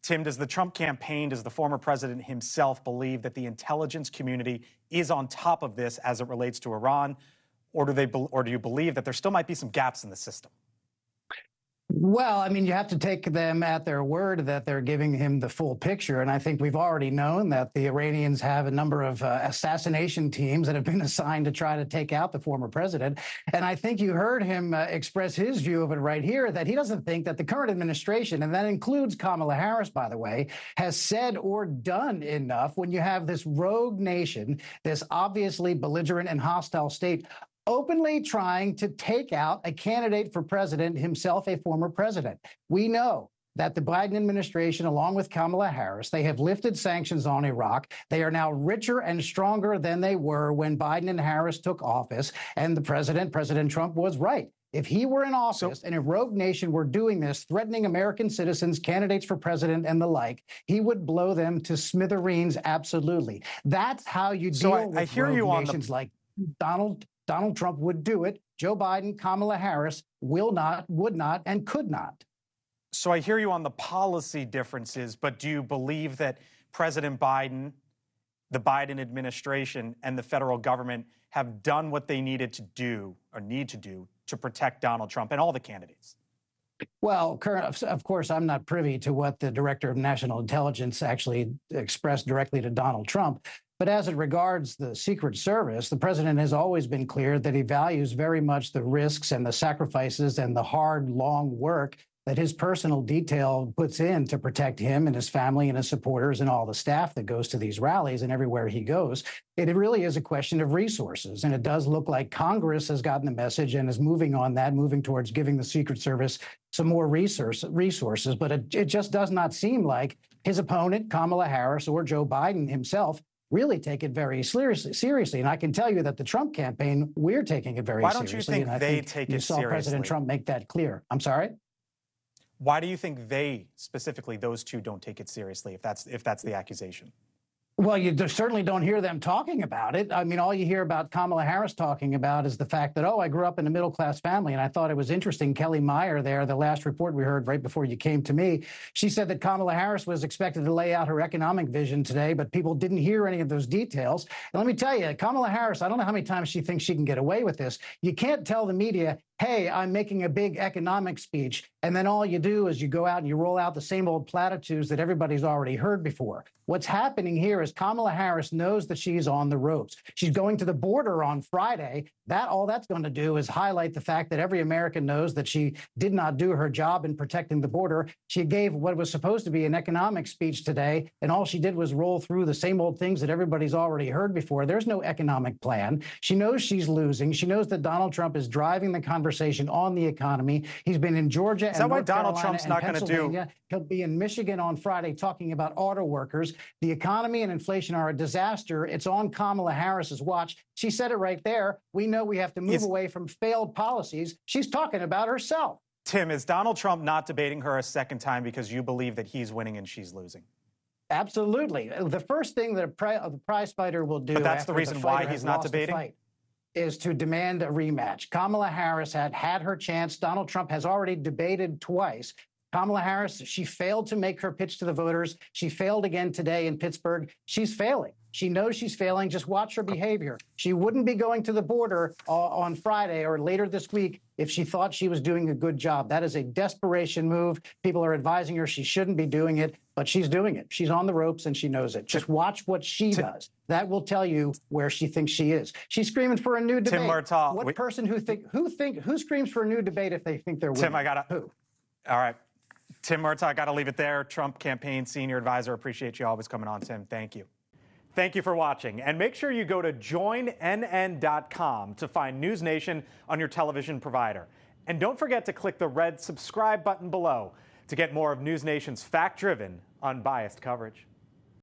Tim, does the Trump campaign, does the former president himself believe that the intelligence community is on top of this as it relates to Iran? Or do you believe that there still might be some gaps in the system? Well, I mean, you have to take them at their word that they're giving him the full picture. And I think we've already known that the Iranians have a number of assassination teams that have been assigned to try to take out the former president. And I think you heard him express his view of it right here, that he doesn't think that the current administration, and that includes Kamala Harris, by the way, has said or done enough when you have this rogue nation, this obviously belligerent and hostile state, openly trying to take out a candidate for president, himself a former president. We know that the Biden administration, along with Kamala Harris, they have lifted sanctions on Iraq. They are now richer and stronger than they were when Biden and Harris took office. And the President Trump was right. If he were in office and a rogue nation were doing this, threatening American citizens, candidates for president and the like, he would blow them to smithereens. Absolutely. That's how you deal with rogue nations like Donald Trump would do it. Joe Biden, Kamala Harris will not, would not, and could not. So I hear you on the policy differences, but do you believe that President Biden, the Biden administration, and the federal government have done what they needed to do or need to do to protect Donald Trump and all the candidates? Well, of course, I'm not privy to what the Director of National Intelligence actually expressed directly to Donald Trump. But as it regards the Secret Service, the president has always been clear that he values very much the risks and the sacrifices and the hard, long work that his personal detail puts in to protect him and his family and his supporters and all the staff that goes to these rallies and everywhere he goes. It really is a question of resources. And it does look like Congress has gotten the message and is moving on that, moving towards giving the Secret Service some more resources. But it just does not seem like his opponent, Kamala Harris, or Joe Biden himself, really take it very seriously. And I can tell you that the Trump campaign, we're taking it very seriously. Why don't you think they take it seriously? You saw President Trump make that clear. I'm sorry? Why do you think they, specifically those two, don't take it seriously, if that's the accusation? Well, you certainly don't hear them talking about it. I mean, all you hear about Kamala Harris talking about is the fact that, oh, I grew up in a middle-class family. And I thought it was interesting, Kelly Meyer there, the last report we heard right before you came to me, she said that Kamala Harris was expected to lay out her economic vision today, but people didn't hear any of those details. And let me tell you, Kamala Harris, I don't know how many times she thinks she can get away with this. You can't tell the media, hey, I'm making a big economic speech, and then all you do is you go out and you roll out the same old platitudes that everybody's already heard before. What's happening here is Kamala Harris knows that she's on the ropes. She's going to the border on Friday. All that's going to do is highlight the fact that every American knows that she did not do her job in protecting the border. She gave what was supposed to be an economic speech today, and all she did was roll through the same old things that everybody's already heard before. There's no economic plan. She knows she's losing. She knows that Donald Trump is driving the conversation on the economy. He's been in Georgia and North Carolina and Pennsylvania. He'll be in Michigan on Friday talking about auto workers. The economy and inflation are a disaster. It's on Kamala Harris's watch. She said it right there. We know we have to move away from failed policies. She's talking about herself. Tim, is Donald Trump not debating her a second time because you believe that he's winning and she's losing? Absolutely. The first thing that the prize fighter will do, but that's the reason why he's not debating, is to demand a rematch. Kamala Harris had her chance. Donald Trump has already debated twice. Kamala Harris, she failed to make her pitch to the voters. She failed again today in Pittsburgh. She's failing. She knows she's failing. Just watch her behavior. She wouldn't be going to the border on Friday or later this week if she thought she was doing a good job. That is a desperation move. People are advising her she shouldn't be doing it, but she's doing it. She's on the ropes and she knows it. Just watch what she does. That will tell you where she thinks she is. She's screaming for a new debate. Tim Murtaugh. What person who screams for a new debate if they think they're winning? Tim, who? All right. Tim Murtaugh, I got to leave it there. Trump campaign senior advisor. Appreciate you always coming on, Tim. Thank you. Thank you for watching. And make sure you go to joinnn.com to find NewsNation on your television provider. And don't forget to click the red subscribe button below to get more of NewsNation's fact-driven, unbiased coverage.